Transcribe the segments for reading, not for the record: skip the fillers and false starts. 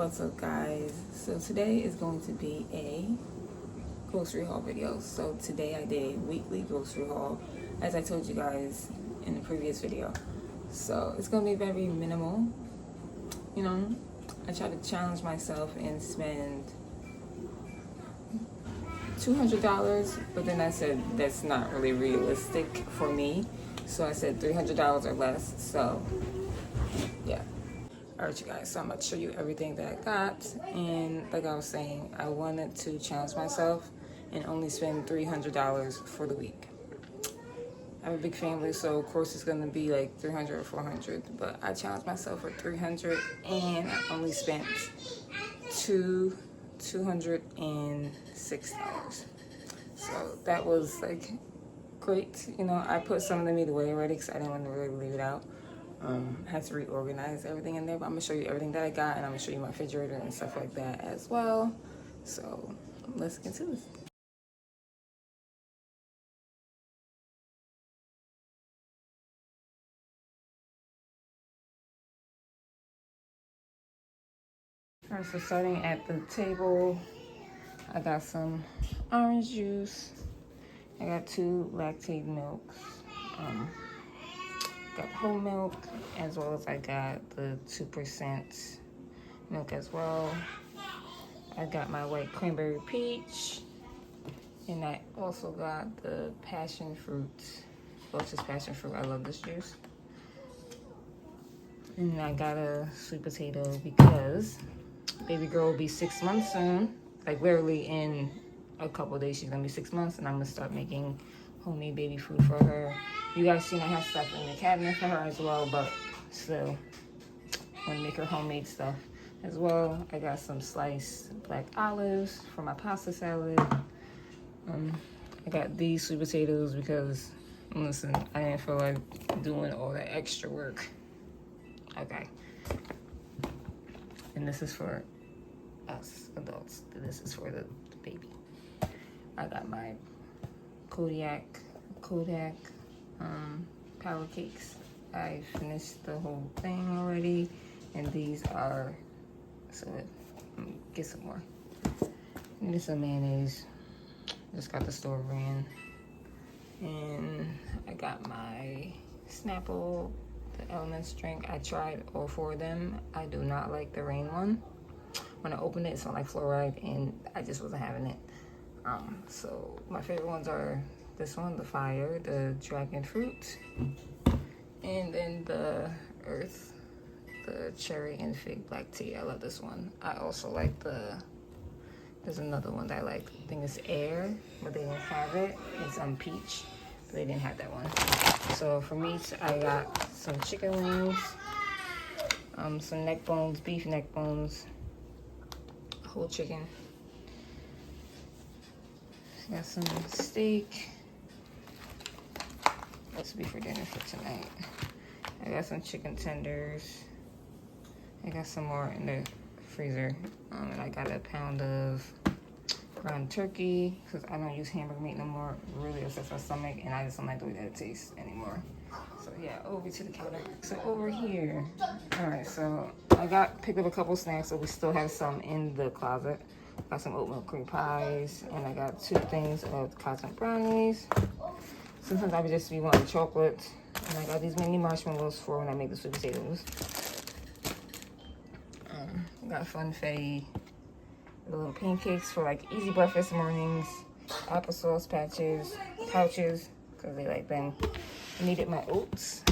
What's up, guys? So today is going to be a grocery haul video. So today I did a weekly grocery haul, as I told you guys in the previous video. So it's going to be very minimal. You know, I try to challenge myself and spend $200, but then I said that's not really realistic for me. So I said $300 or less. So yeah. Alright, you guys, so I'm going to show you everything that I got. And like I was saying, I wanted to challenge myself and only spend $300 for the week. I have a big family, so of course it's going to be like $300 or $400, but I challenged myself for $300 and I only spent $206. So that was like great. You know, I put some of the meat away already because I didn't want to really leave it out. Had to reorganize everything in there, but I'm gonna show you everything that I got, and I'm gonna show you my refrigerator and stuff like that as well. So let's get to this. All right, so starting at the table, I got some orange juice. I got 2 Lactaid milks. Got whole milk, as well as I got the 2% milk as well. I got my white cranberry peach, and I also got the passion fruit. Well, it's just passion fruit. I love this juice. And I got a sweet potato because baby girl will be 6 months soon. Like literally in a couple of days, she's gonna be 6 months, and I'm gonna start making homemade baby food for her. You guys seen I have stuff in the cabinet for her as well, but still, I'm gonna make her homemade stuff as well. I got some sliced black olives for my pasta salad. I got these sweet potatoes because, listen, I didn't feel like doing all that extra work. Okay. And this is for us adults. This is for the baby. I got my Kodak power cakes. I finished the whole thing already, and these are, so get some more. Need some mayonnaise. Just got the store brand. And I got my Snapple, the Elements drink. I tried all 4 of them. I do not like the rain one. When I opened it, it smelled like fluoride, and I just wasn't having it. So my favorite ones are this one, the Fire, the Dragon Fruit, and then the Earth, the Cherry and Fig Black Tea. I love this one. I also like there's another one that I like. I think it's Air, but they didn't have it. It's Peach, but they didn't have that one. So for meat, I got some chicken wings, some neck bones, beef neck bones, whole chicken. Got some steak. This will be for dinner for tonight. I got some chicken tenders. I got some more in the freezer. And I got a pound of ground turkey because I don't use hamburger meat no more. It really upsets my stomach, and I just don't like the way that it tastes anymore. So yeah, over to the counter. So over here, all right. So I picked up a couple snacks, so we still have some in the closet. Got some oatmeal cream pies, and I got 2 things of cosmic brownies. Sometimes I would just be wanting chocolate, and I got these mini marshmallows for when I make the sweet potatoes. Got Funfetti little pancakes for like easy breakfast mornings, applesauce pouches, because they like them. I needed my oats,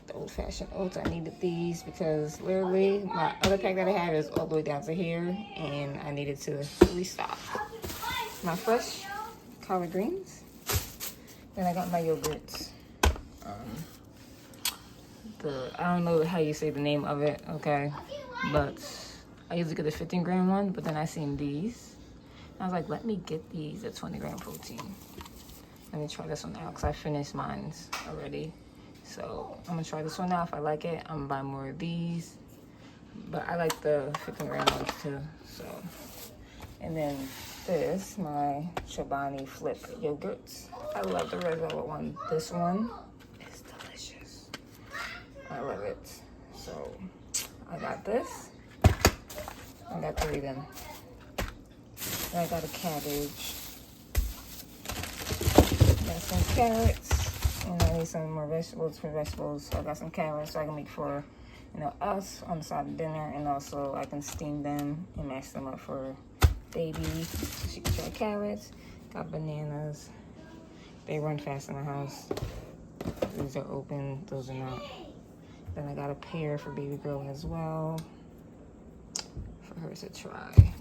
the old-fashioned oats. I needed these because literally my other pack that I have is all the way down to here, and I needed to restock. My fresh collard greens. Then I got my yogurts. I don't know how you say the name of it, okay? But I usually get the 15-gram one, but then I seen these. I was like, let me get these at 20-gram protein. Let me try this one out because I finished mine already. So I'm gonna try this one out. If I like it, I'm gonna buy more of these. But I like the 15-gram ones too. So, and then this, my Chobani Flip yogurts. I love the red velvet one. This one is delicious. I love it. So I got this. I got 3 of them. And I got a cabbage. Got some carrots. And I need some more vegetables for vegetables. So I got some carrots so I can make for, you know, us on the side of dinner. And also I can steam them and mash them up for baby. So she can try carrots. Got bananas. They run fast in the house. These are open, those are not. Then I got a pear for baby girl as well, for her to try.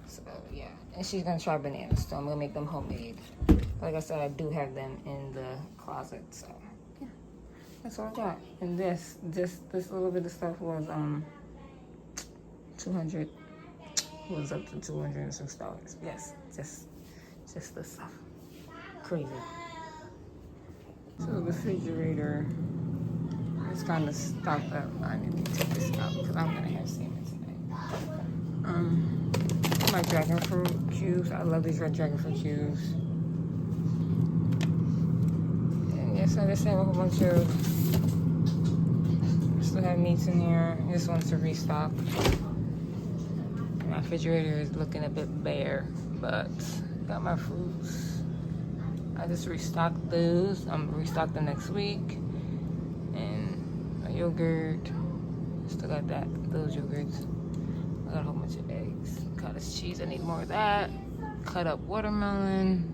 So yeah, and she's gonna try bananas, so I'm gonna make them homemade. Like I said, I do have them in the closet, so yeah, that's all I got. And this little bit of stuff was $200, was up to $206. Yes, just the stuff, crazy. So the refrigerator is kind of stocked up. I need to take this out because I'm gonna have salmon tonight. My dragon fruit juice. I love these red dragon fruit juice. And yes, I just have a whole bunch of. Still have meats in here. This one's to restock. My refrigerator is looking a bit bare, but got my fruits. I just restocked those. I'm gonna restock them next week. And my yogurt. Still got those yogurts. I got a whole bunch of eggs. Cottage cheese. I need more of that. Cut up watermelon.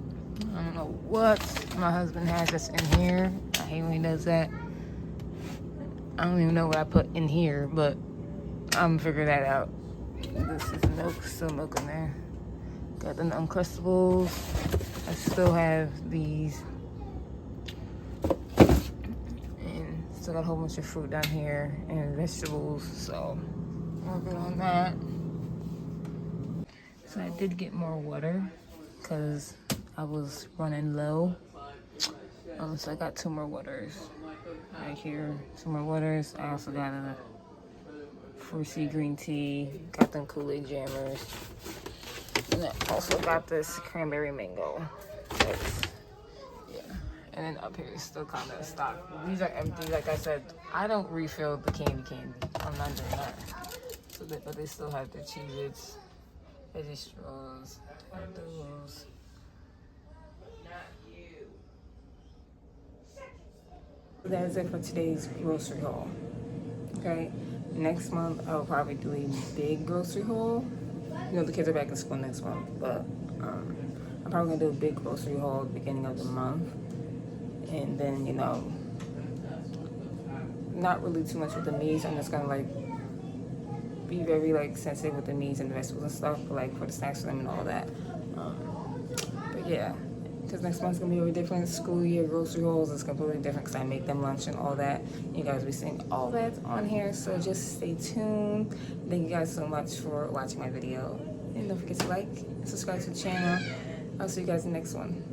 I don't know what my husband has that's in here. I hate when he does that. I don't even know what I put in here, but I'm gonna figure that out. This is milk. Still milk in there. Got the Uncrustables. I still have these. And still got a whole bunch of fruit down here and vegetables. So, working on that. So I did get more water because I was running low. So I got 2 more waters right here. 2 more waters. I also got a 4C green tea. Got them Kool-Aid jammers. And I also got this cranberry mango. Yeah. And then up here is still kind of stocked. These are empty. Like I said, I don't refill the candy. I'm not doing that. So but they still have their Cheez-Its, veggie straws, have those. That is it for today's grocery haul. Okay. Next month, I'll probably do a big grocery haul. You know, the kids are back in school next month, but I'm probably gonna do a big grocery haul at the beginning of the month. And then, you know, not really too much with the meats. I'm just gonna like be very like sensitive with the meats and the vegetables and stuff, but, like for the snacks for them and all that. But yeah, because next month's gonna be a different school year grocery hauls. It's completely different because I make them lunch and all that. You guys will be seeing all that on here, so just stay tuned. Thank you guys so much for watching my video, and don't forget to like and subscribe to the channel. I'll see you guys in the next one.